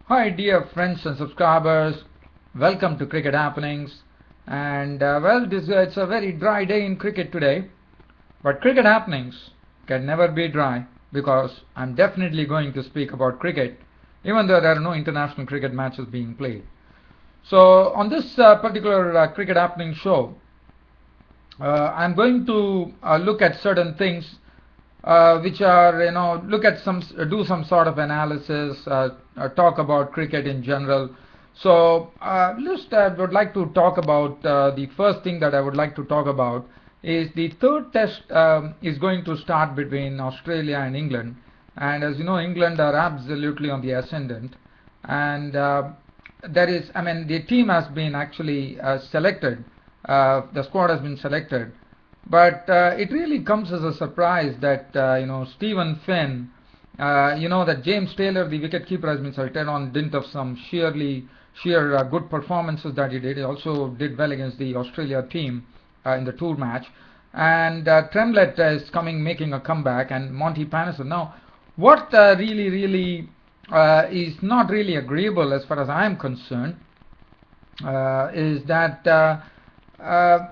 Hi dear friends and subscribers, welcome to Cricket Happenings. And it's a very dry day in cricket today, but Cricket Happenings can never be dry because I'm definitely going to speak about cricket even though there are no international cricket matches being played. So on this particular Cricket Happening show, I'm going to look at certain things which are, look at do some sort of analysis, talk about cricket in general. So, I would like to talk about the first thing that I would like to talk about is the third test is going to start between Australia and England. And as you know, England are absolutely on the ascendant. And the team has been actually selected. The squad has been selected. But it really comes as a surprise that Stephen Finn, that James Taylor, the wicketkeeper, has been selected on dint of some sheer good performances that he did. He also did well against the Australia team in the tour match, and Tremlett is making a comeback, and Monty Panesar. Now, what really is not really agreeable as far as I am concerned is that.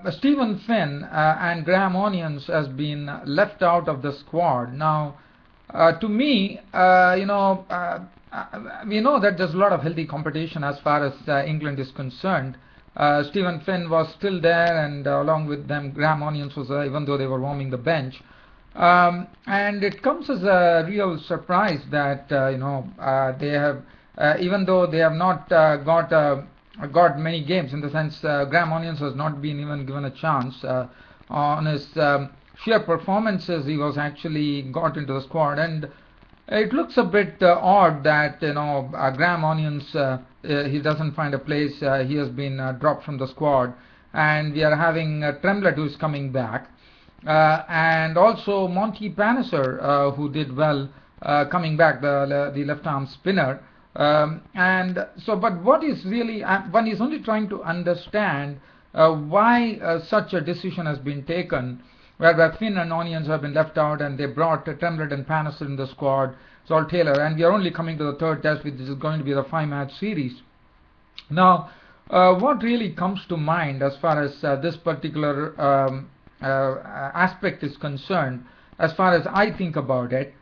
Stephen Finn and Graham Onions has been left out of the squad. Now, to me, we know that there's a lot of healthy competition as far as England is concerned. Stephen Finn was still there, and along with them, Graham Onions was, even though they were warming the bench. And it comes as a real surprise that they have, even though they have not got many games, in the sense Graham Onions has not been even given a chance. On his sheer performances, he was actually got into the squad, and it looks a bit odd that Graham Onions he doesn't find a place. He has been dropped from the squad, and we are having Tremlett who is coming back, and also Monty Panesar who did well coming back, the left arm spinner. But what is really, one is only trying to understand why such a decision has been taken, whereby Finn and Onions have been left out, and they brought Tremlett and Panesar in the squad, Sol Taylor, and we are only coming to the third test, which is going to be the 5-match series. Now, what really comes to mind as far as this particular aspect is concerned, as far as I think about it,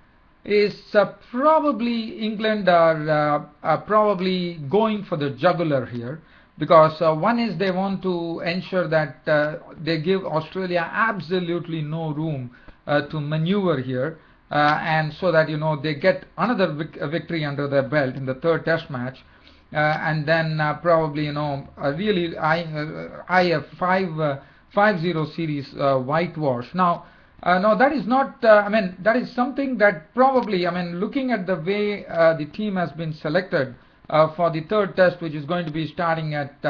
is probably England are probably going for the jugular here, because one is they want to ensure that they give Australia absolutely no room to maneuver here, and so that they get another victory under their belt in the third test match, and then probably really a 5-0 series whitewash. Now, no, that is not, that is something that probably, looking at the way the team has been selected for the third test, which is going to be starting at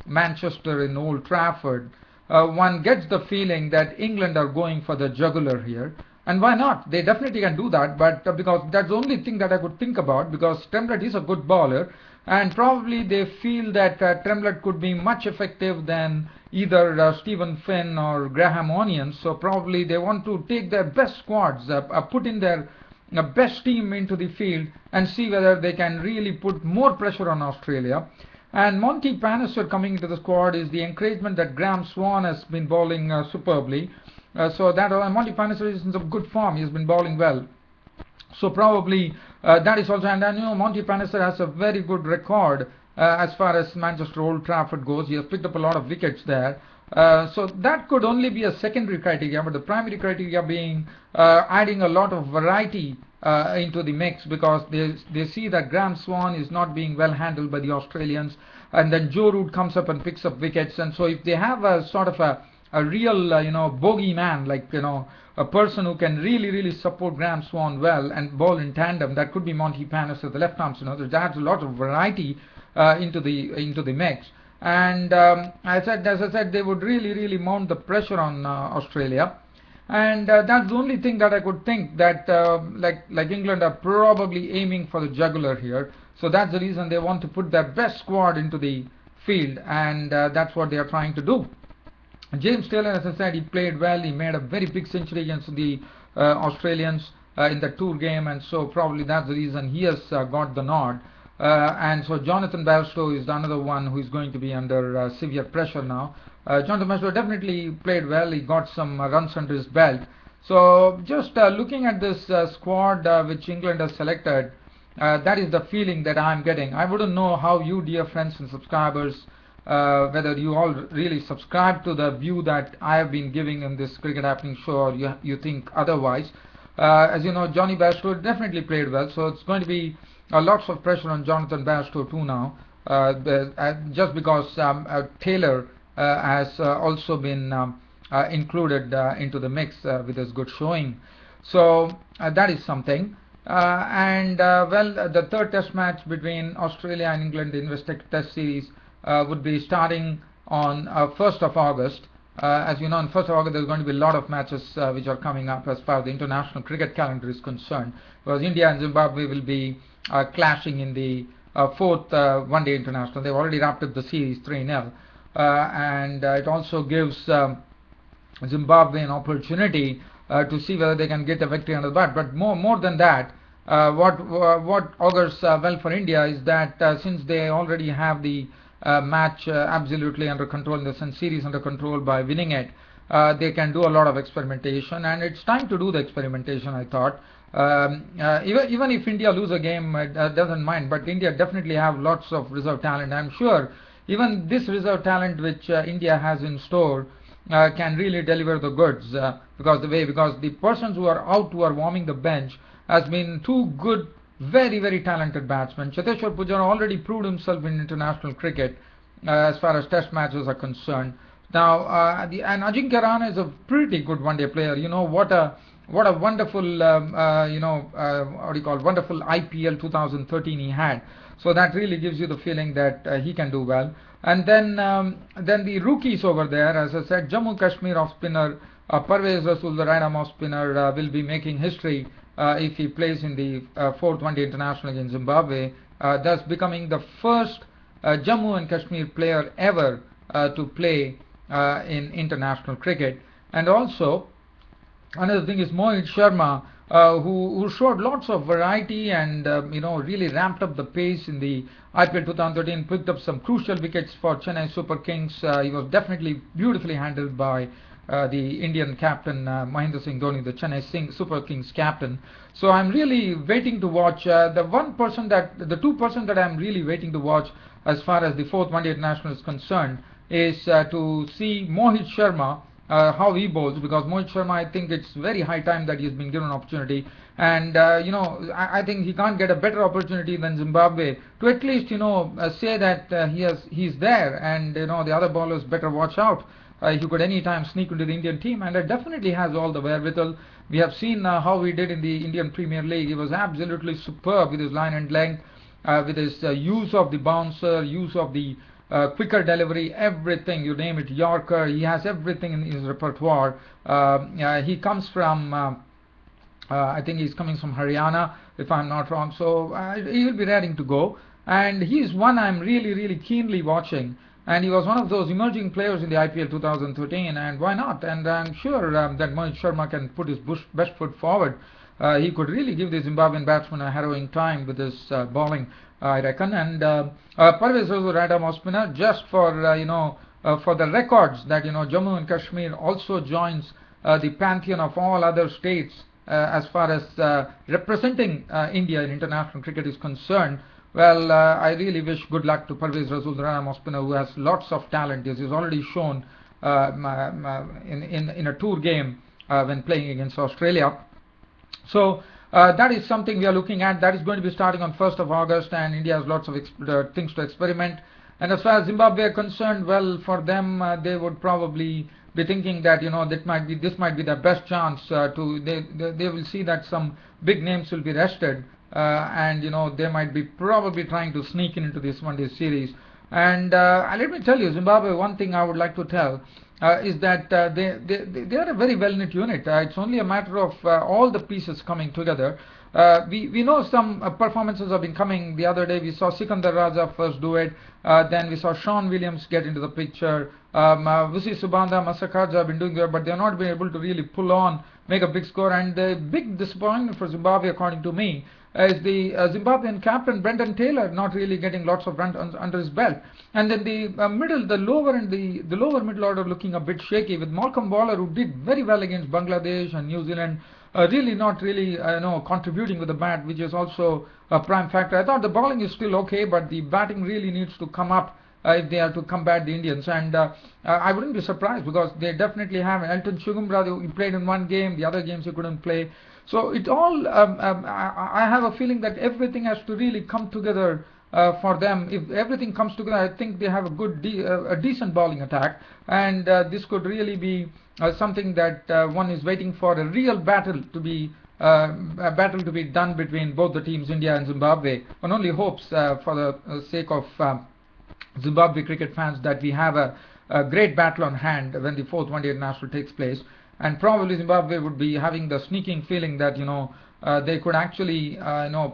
Manchester in Old Trafford, one gets the feeling that England are going for the jugular here. And why not? They definitely can do that, but because that's the only thing that I could think about, because Tremlett is a good bowler, and probably they feel that Tremlett could be much effective than either Stephen Finn or Graham Onions. So probably they want to take their best squads, put in their best team into the field, and see whether they can really put more pressure on Australia. And Monty Panesar coming into the squad is the encouragement that Graham Swan has been bowling superbly. So that Monty Panesar is in some good form. He has been bowling well. So probably that is also, and Monty Panesar has a very good record as far as Manchester Old Trafford goes. He has picked up a lot of wickets there. So that could only be a secondary criteria, but the primary criteria being adding a lot of variety into the mix, because they see that Graham Swan is not being well handled by the Australians, and then Joe Root comes up and picks up wickets, and so if they have a sort of a real bogey man, like a person who can really support Graham Swan well and bowl in tandem, that could be Monty Panesar, the left arm spinner. That adds a lot of variety into the mix. And as I said, they would really mount the pressure on Australia, and that's the only thing that I could think, that like England are probably aiming for the jugular here. So that's the reason they want to put their best squad into the field, and that's what they are trying to do. James Taylor, as I said, he played well. He made a very big century against the Australians in the tour game, and so probably that's the reason he has got the nod. And so Jonathan Bairstow is another one who is going to be under severe pressure now. Jonathan Bairstow definitely played well. He got some runs under his belt. So just looking at this squad which England has selected, that is the feeling that I'm getting. I wouldn't know how you, dear friends and subscribers, whether you all really subscribe to the view that I have been giving in this Cricket Happening show, or you think otherwise. As you know, Johnny Bairstow definitely played well, so it's going to be lots of pressure on Jonathan Bairstow too now, just because Taylor has also been included into the mix with his good showing. So that is something. Well, the third test match between Australia and England, the investec test series, would be starting on 1st of August. As you know, on 1st of August there's going to be a lot of matches which are coming up as far as the international cricket calendar is concerned, because India and Zimbabwe will be clashing in the fourth one-day international. They've already wrapped up the series 3-0, and it also gives Zimbabwe an opportunity to see whether they can get a victory under the bat. But more than that, what augurs well for India is that since they already have the match absolutely under control, in the sense series under control by winning it, they can do a lot of experimentation, and it's time to do the experimentation, I thought. Even if India lose a game, it doesn't mind, but India definitely have lots of reserve talent. I'm sure even this reserve talent which India has in store can really deliver the goods, because the persons who are out, who are warming the bench, has been two good, very talented batsmen. Cheteshwar Pujara already proved himself in international cricket as far as test matches are concerned. Now and Ajinkya Rahane is a pretty good one-day player. You know, what a wonderful wonderful IPL 2013 he had. So that really gives you the feeling that he can do well. And then the rookies over there, as I said, Jammu Kashmir off spinner Parvez Rasool, the right arm off spinner, will be making history if he plays in the fourth one-day international against Zimbabwe, thus becoming the first Jammu and Kashmir player ever to play in international cricket. And also another thing is Mohit Sharma, who showed lots of variety and really ramped up the pace in the IPL 2013, picked up some crucial wickets for Chennai Super Kings. He was definitely beautifully handled by the Indian captain Mahendra Singh Dhoni, the Chennai Super Kings captain. So I'm really waiting to watch. The 2% that I'm really waiting to watch as far as the fourth one-day international is concerned is to see Mohit Sharma, how he bowls, because Mohit Sharma, I think it's very high time that he's been given an opportunity, and I think he can't get a better opportunity than Zimbabwe to at least say that he's there, and the other bowlers better watch out. He could anytime sneak into the Indian team, and it definitely has all the wherewithal. We have seen how he did in the Indian Premier League. He was absolutely superb with his line and length, with his use of the bouncer, use of the quicker delivery, everything, you name it, Yorker, he has everything in his repertoire. He comes from, I think he's coming from Haryana, if I'm not wrong, so he will be raring to go, and he's one I'm really keenly watching, and he was one of those emerging players in the IPL 2013, and why not? And I'm sure that Mohit Sharma can put his best foot forward. He could really give the Zimbabwean batsman a harrowing time with his bowling, I reckon. And Parvez Rasool, right arm off spinner, just for for the records that Jammu and Kashmir also joins the pantheon of all other states as far as representing India in international cricket is concerned. Well, I really wish good luck to Parvez Rasool, the right arm off spinner, who has lots of talent. He's already shown in a tour game when playing against Australia. So that is something we are looking at. That is going to be starting on 1st of August, and India has lots of things to experiment. And as far as Zimbabwe are concerned, well, for them, they would probably be thinking that this might be their best chance they will see that some big names will be rested, and they might be probably trying to sneak into this one-day series. And let me tell you, Zimbabwe, one thing I would like to tell is that they are a very well-knit unit. It's only a matter of all the pieces coming together. We know some performances have been coming. The other day we saw Sikandar Raja first do it, then we saw Sean Williams get into the picture. Vusi Subanda, Masakaja have been doing well, but they have not been able to really pull on, make a big score. And the big disappointment for Zimbabwe, according to me, is the Zimbabwean captain Brendan Taylor not really getting lots of runs under his belt. And then the lower middle order looking a bit shaky with Malcolm Waller, who did very well against Bangladesh and New Zealand, really not really contributing with the bat, which is also a prime factor. I thought the bowling is still okay, but the batting really needs to come up if they are to combat the Indians. And I wouldn't be surprised, because they definitely have Elton Chigumbura. He played in one game, the other games he couldn't play. So it all, I have a feeling that everything has to really come together for them. If everything comes together, I think they have a good, a decent bowling attack, and this could really be something that one is waiting for, a real battle to be done between both the teams, India and Zimbabwe. One only hopes, for the sake of Zimbabwe cricket fans, that we have a great battle on hand when the fourth one-day international takes place. And probably Zimbabwe would be having the sneaking feeling that they could actually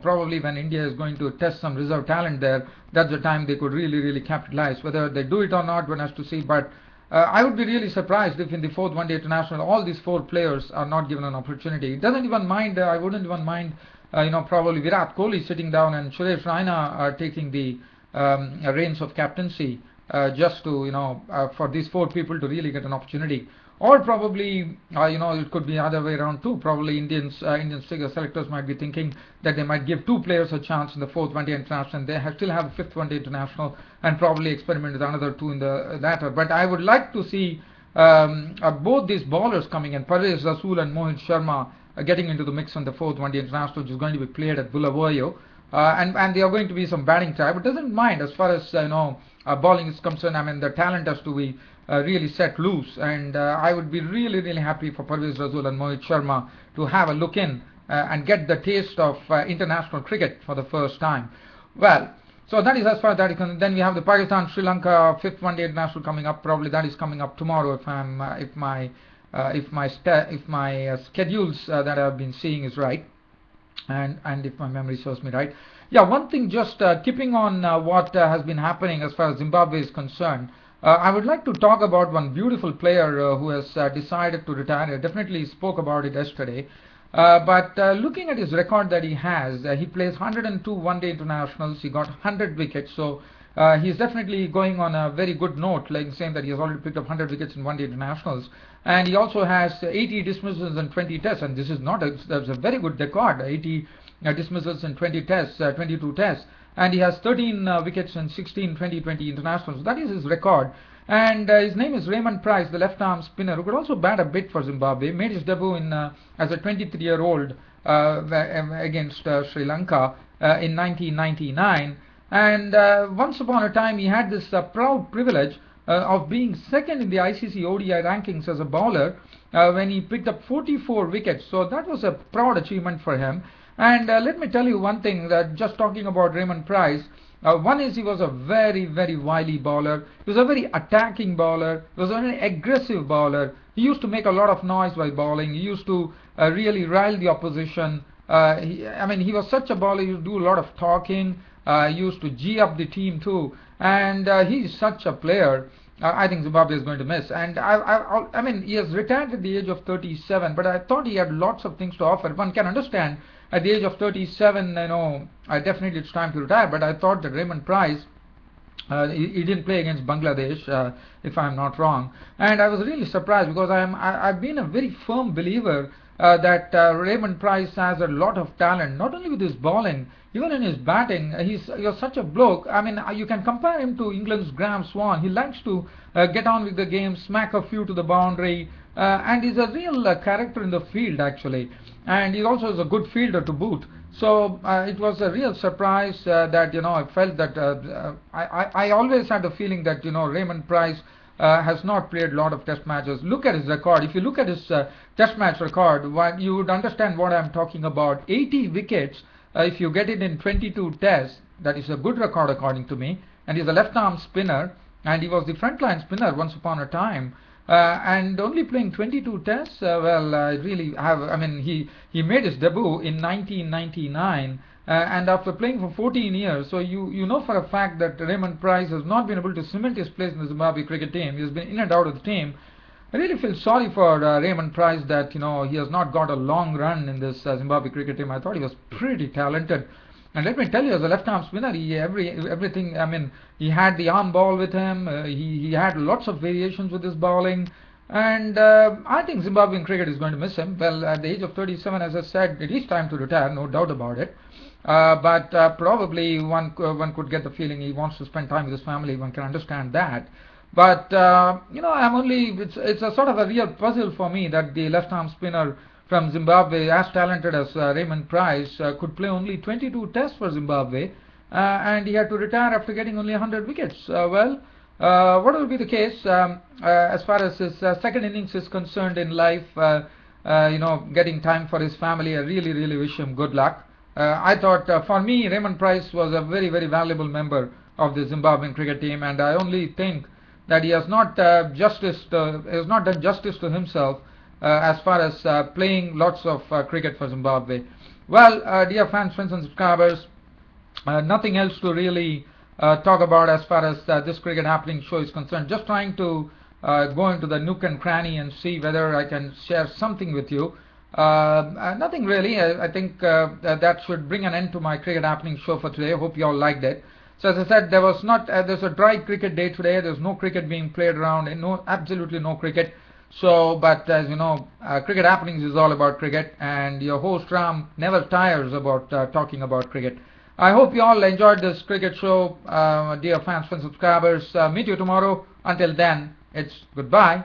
probably when India is going to test some reserve talent there, that's the time they could really capitalize. Whether they do it or not, one has to see. But I would be really surprised if in the fourth one-day international all these four players are not given an opportunity. It doesn't even mind. I wouldn't even mind. Probably Virat Kohli sitting down and Suresh Raina are taking the reins of captaincy, just to for these four people to really get an opportunity. Or probably it could be the other way around too. Probably Indian selectors might be thinking that they might give two players a chance in the fourth one-day international, and they still have a fifth one-day international, and probably experiment with another two in the latter. But I would like to see both these bowlers coming in, Parvez Rasool and Mohit Sharma, getting into the mix on the fourth one-day international, which is going to be played at Bulawayo. And there are going to be some batting try, but doesn't mind as far as bowling is concerned. I mean, the talent has to be really set loose, and I would be really happy for Parvez Rasool and Mohit Sharma to have a look in and get the taste of international cricket for the first time. Well, so that is as far as that is concerned. Then we have the Pakistan Sri Lanka fifth one-day international coming up. Probably that is coming up tomorrow if my schedules that I've been seeing is right. And if my memory serves me right. Yeah, one thing, just keeping on what has been happening as far as Zimbabwe is concerned, I would like to talk about one beautiful player who has decided to retire. I definitely spoke about it yesterday. But looking at his record that he has, he plays 102 one-day internationals. He got 100 wickets. So he's definitely going on a very good note, like saying that he has already picked up 100 wickets in one-day internationals. And he also has 80 dismissals and 20 tests, and this is that's a very good record. 80 dismissals and 20 tests, 22 tests, and he has 13 wickets in 16 2020 internationals. That is his record. And his name is Raymond Price, the left-arm spinner, who could also bat a bit for Zimbabwe. Made his debut as a 23-year-old against Sri Lanka in 1999. And once upon a time, he had this proud privilege of being second in the ICC ODI rankings as a bowler when he picked up 44 wickets. So that was a proud achievement for him. And let me tell you one thing, that just talking about Raymond Price, one is he was a very wily bowler. He was a very attacking bowler. He was a very aggressive bowler. He used to make a lot of noise while bowling. He used to really rile the opposition. He was such a bowler. He used to do a lot of talking. He used to G up the team too. And he's such a player. I think Zimbabwe is going to miss. And I mean, he has retired at the age of 37, but I thought he had lots of things to offer. One can understand at the age of 37, definitely it's time to retire. But I thought that Raymond Price, he didn't play against Bangladesh, if I'm not wrong. And I was really surprised, because I've been a very firm believer that Raymond Price has a lot of talent, not only with his bowling, even in his batting. He's such a bloke. I mean, you can compare him to England's Graham Swan. He likes to get on with the game, smack a few to the boundary, and he's a real character in the field, actually. And he also is a good fielder to boot. So it was a real surprise that I felt that I always had the feeling that Raymond Price has not played a lot of test matches. Look at his record. If you look at his test match record, you would understand what I'm talking about. 80 wickets. If you get it in 22 tests, that is a good record according to me. And he's a left-arm spinner, and he was the frontline spinner once upon a time. And only playing 22 tests, he made his debut in 1999, and after playing for 14 years, so you know for a fact that Raymond Price has not been able to cement his place in the Zimbabwe cricket team. He has been in and out of the team. I really feel sorry for Raymond Price that he has not got a long run in this Zimbabwe cricket team. I thought he was pretty talented, and let me tell you, as a left-arm spinner, everything. I mean, he had the arm ball with him. He had lots of variations with his bowling, and I think Zimbabwean cricket is going to miss him. Well, at the age of 37, as I said, it is time to retire, no doubt about it. But probably one could get the feeling he wants to spend time with his family. One can understand that. But it's a sort of a real puzzle for me that the left-arm spinner from Zimbabwe, as talented as Raymond Price, could play only 22 tests for Zimbabwe, and he had to retire after getting only 100 wickets. What will be the case as far as his second innings is concerned in life? Getting time for his family. I really, really wish him good luck. I thought, for me, Raymond Price was a very, very valuable member of the Zimbabwean cricket team, and I only think that he has not done justice to himself as far as playing lots of cricket for Zimbabwe. Well, dear fans, friends and subscribers, nothing else to really talk about as far as this cricket happening show is concerned. Just trying to go into the nook and cranny and see whether I can share something with you. Nothing really. I think that should bring an end to my cricket happening show for today. I hope you all liked it. So as I said, there's a dry cricket day today. There's no cricket being played around, and absolutely no cricket. So, but as you know, cricket happenings is all about cricket, and your host Ram never tires about talking about cricket. I hope you all enjoyed this cricket show, dear fans and subscribers. Meet you tomorrow. Until then, it's goodbye.